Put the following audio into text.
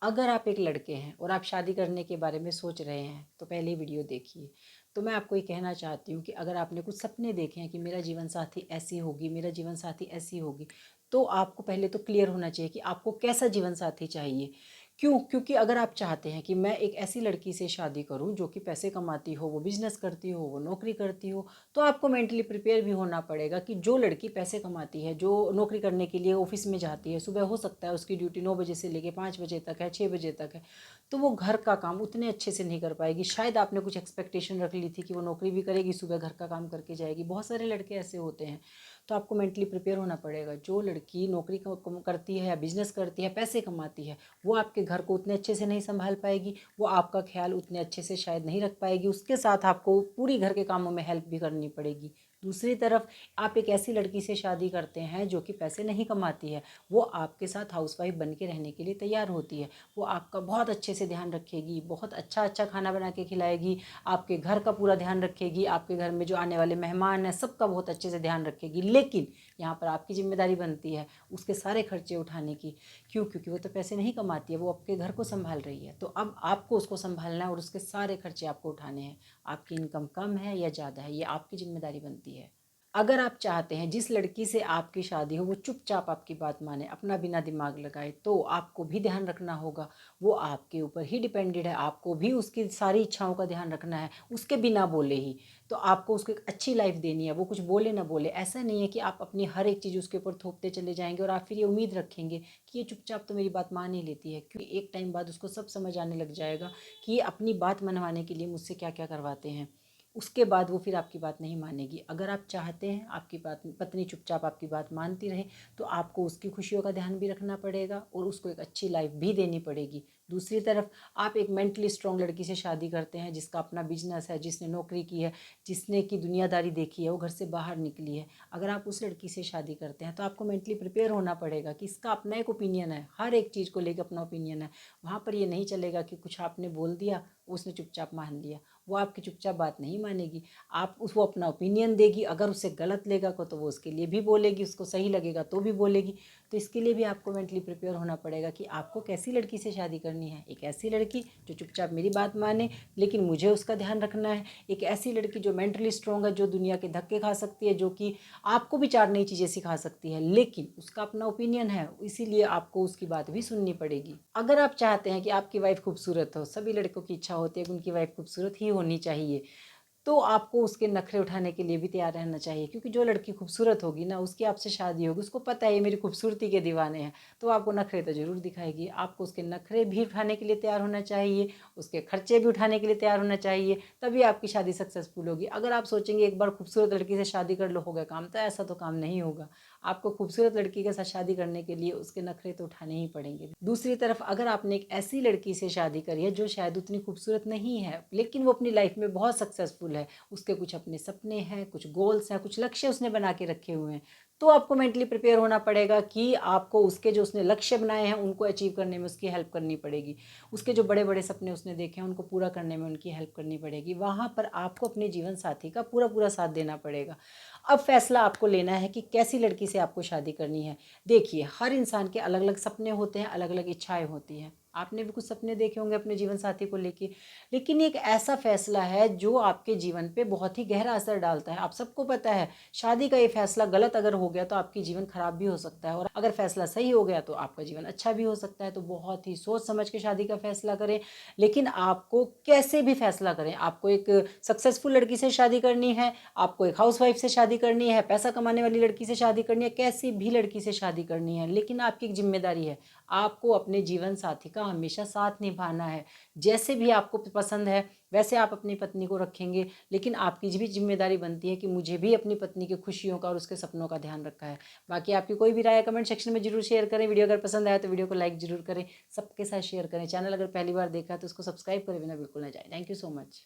अगर आप एक लड़के हैं और आप शादी करने के बारे में सोच रहे हैं तो पहले वीडियो देखिए। तो मैं आपको ये कहना चाहती हूँ कि अगर आपने कुछ सपने देखे हैं कि मेरा जीवन साथी ऐसी होगी, मेरा जीवन साथी ऐसी होगी, तो आपको पहले तो क्लियर होना चाहिए कि आपको कैसा जीवन साथी चाहिए। क्यों? क्योंकि अगर आप चाहते हैं कि मैं एक ऐसी लड़की से शादी करूं जो कि पैसे कमाती हो, वो बिजनेस करती हो, वो नौकरी करती हो, तो आपको मेंटली प्रिपेयर भी होना पड़ेगा कि जो लड़की पैसे कमाती है, जो नौकरी करने के लिए ऑफिस में जाती है, सुबह हो सकता है उसकी ड्यूटी 9 बजे से लेके 5 बजे तक है, 6 बजे तक है, तो वो घर का काम उतने अच्छे से नहीं कर पाएगी। शायद आपने कुछ एक्सपेक्टेशन रख ली थी कि वो नौकरी भी करेगी, सुबह घर का काम करके जाएगी। बहुत सारे लड़के ऐसे होते हैं। तो आपको मेंटली प्रिपेयर होना पड़ेगा। जो लड़की नौकरी करती है या बिजनेस करती है, पैसे कमाती है, वो आपके घर को उतने अच्छे से नहीं संभाल पाएगी, वो आपका ख्याल उतने अच्छे से शायद नहीं रख पाएगी। उसके साथ आपको पूरी घर के कामों में हेल्प भी करनी पड़ेगी। दूसरी तरफ आप एक ऐसी लड़की से शादी करते हैं जो कि पैसे नहीं कमाती है, वो आपके साथ हाउसवाइफ बन के रहने के लिए तैयार होती है। वो आपका बहुत अच्छे से ध्यान रखेगी, बहुत अच्छा अच्छा खाना बना के खिलाएगी, आपके घर का पूरा ध्यान रखेगी, आपके घर में जो आने वाले मेहमान हैं सबका बहुत अच्छे से ध्यान रखेगी। लेकिन यहाँ पर आपकी जिम्मेदारी बनती है उसके सारे खर्चे उठाने की। क्यों? क्योंकि वो तो पैसे नहीं कमाती है, वो आपके घर को संभाल रही है। तो अब आपको उसको संभालना है और उसके सारे खर्चे आपको उठाने हैं। आपकी इनकम कम है या ज़्यादा है, ये आपकी जिम्मेदारी बनती है। अगर आप चाहते हैं जिस लड़की से आपकी शादी हो वो चुपचाप आपकी बात माने, अपना बिना दिमाग लगाए, तो आपको भी ध्यान रखना होगा। वो आपके ऊपर ही डिपेंडेड है, आपको भी उसकी सारी इच्छाओं का ध्यान रखना है, उसके बिना बोले ही। तो आपको उसको एक अच्छी लाइफ देनी है, वो कुछ बोले ना बोले। ऐसा नहीं है कि आप अपनी हर एक चीज़ उसके ऊपर थोपते चले जाएंगे और आप फिर ये उम्मीद रखेंगे कि ये चुपचाप तो मेरी बात मान ही लेती है। क्योंकि एक टाइम बाद उसको सब समझ आने लग जाएगा कि ये अपनी बात मनवाने के लिए मुझसे क्या क्या करवाते हैं। उसके बाद वो फिर आपकी बात नहीं मानेगी। अगर आप चाहते हैं आपकी बात पत्नी चुपचाप आपकी बात मानती रहे, तो आपको उसकी खुशियों का ध्यान भी रखना पड़ेगा और उसको एक अच्छी लाइफ भी देनी पड़ेगी। दूसरी तरफ आप एक मेंटली स्ट्रॉन्ग लड़की से शादी करते हैं जिसका अपना बिजनेस है, जिसने नौकरी की है, जिसने की दुनियादारी देखी है, वो घर से बाहर निकली है। अगर आप उस लड़की से शादी करते हैं तो आपको मेंटली प्रिपेयर होना पड़ेगा कि इसका अपना एक ओपिनियन है, हर एक चीज़ को लेकर अपना ओपिनियन है। वहाँ पर ये नहीं चलेगा कि कुछ आपने बोल दिया उसने चुपचाप मान लिया। वो आपकी चुपचाप बात नहीं मानेगी। आप उस वो अपना ओपिनियन देगी, अगर उसे गलत लेगा को तो वो उसके लिए भी बोलेगी, उसको सही लगेगा तो भी बोलेगी। तो इसके लिए भी आपको मेंटली प्रिपेयर होना पड़ेगा कि आपको कैसी लड़की से शादी करनी है। एक ऐसी लड़की जो चुपचाप मेरी बात माने लेकिन मुझे उसका ध्यान रखना है। एक ऐसी लड़की जो मेंटली स्ट्रॉन्ग है, जो दुनिया के धक्के खा सकती है, जो कि आपको भी 4 नई चीज़ें सिखा सकती है, लेकिन उसका अपना ओपिनियन है, इसीलिए आपको उसकी बात भी सुननी पड़ेगी। अगर आप चाहते हैं कि आपकी वाइफ खूबसूरत हो, सभी लड़कों की इच्छा होती है कि उनकी वाइफ खूबसूरत ही होनी चाहिए, तो आपको उसके नखरे उठाने के लिए भी तैयार रहना चाहिए। क्योंकि जो लड़की खूबसूरत होगी ना, उसकी आपसे शादी होगी, उसको पता है ये मेरी खूबसूरती के दीवाने हैं, तो आपको नखरे तो ज़रूर दिखाएगी। आपको उसके नखरे भी उठाने के लिए तैयार होना चाहिए, उसके खर्चे भी उठाने के लिए तैयार होना चाहिए, तभी आपकी शादी सक्सेसफुल होगी। अगर आप सोचेंगे एक बार खूबसूरत लड़की से शादी कर लो हो गया काम, तो ऐसा तो काम नहीं होगा। आपको खूबसूरत लड़की के साथ शादी करने के लिए उसके नखरे तो उठाने ही पड़ेंगे। दूसरी तरफ अगर आपने एक ऐसी लड़की से शादी करी है जो शायद उतनी खूबसूरत नहीं है, लेकिन वो अपनी लाइफ में बहुत सक्सेसफुल है, उसके कुछ अपने सपने हैं, कुछ गोल्स हैं, कुछ लक्ष्य उसने बना के रखे हुए हैं, तो आपको मेंटली प्रिपेयर होना पड़ेगा कि आपको उसके जो उसने लक्ष्य बनाए हैं उनको अचीव करने में उसकी हेल्प करनी पड़ेगी। उसके जो बड़े बड़े सपने उसने देखे हैं उनको पूरा करने में उनकी हेल्प करनी पड़ेगी। वहाँ पर आपको अपने जीवन साथी का पूरा पूरा साथ देना पड़ेगा। अब फैसला आपको लेना है कि कैसी लड़की से आपको शादी करनी है। देखिए, हर इंसान के अलग अलग सपने होते हैं, अलग अलग इच्छाएं होती हैं। आपने भी कुछ सपने देखे होंगे अपने जीवन साथी को लेके, लेकिन एक ऐसा फैसला है जो आपके जीवन पे बहुत ही गहरा असर डालता है। आप सबको पता है, शादी का ये फैसला गलत अगर हो गया तो आपकी जीवन खराब भी हो सकता है, और अगर फैसला सही हो गया तो आपका जीवन अच्छा भी हो सकता है। तो बहुत ही सोच समझ के शादी का फैसला करें। लेकिन आपको कैसे भी फैसला करें, आपको एक सक्सेसफुल लड़की से शादी करनी है, आपको एक हाउसवाइफ से शादी करनी है, पैसा कमाने वाली लड़की से शादी करनी है, कैसी भी लड़की से शादी करनी है, लेकिन आपकी एक जिम्मेदारी है, आपको अपने जीवन साथी का हमेशा साथ निभाना है। जैसे भी आपको पसंद है वैसे आप अपनी पत्नी को रखेंगे, लेकिन आपकी भी जिम्मेदारी बनती है कि मुझे भी अपनी पत्नी की खुशियों का और उसके सपनों का ध्यान रखा है। बाकी आपकी कोई भी राय कमेंट सेक्शन में जरूर शेयर करें। वीडियो अगर पसंद आया तो वीडियो को लाइक जरूर करें, सबके साथ शेयर करें। चैनल अगर पहली बार देखा है तो उसको सब्सक्राइब करे बिना बिल्कुल ना जाए। Thank you so much.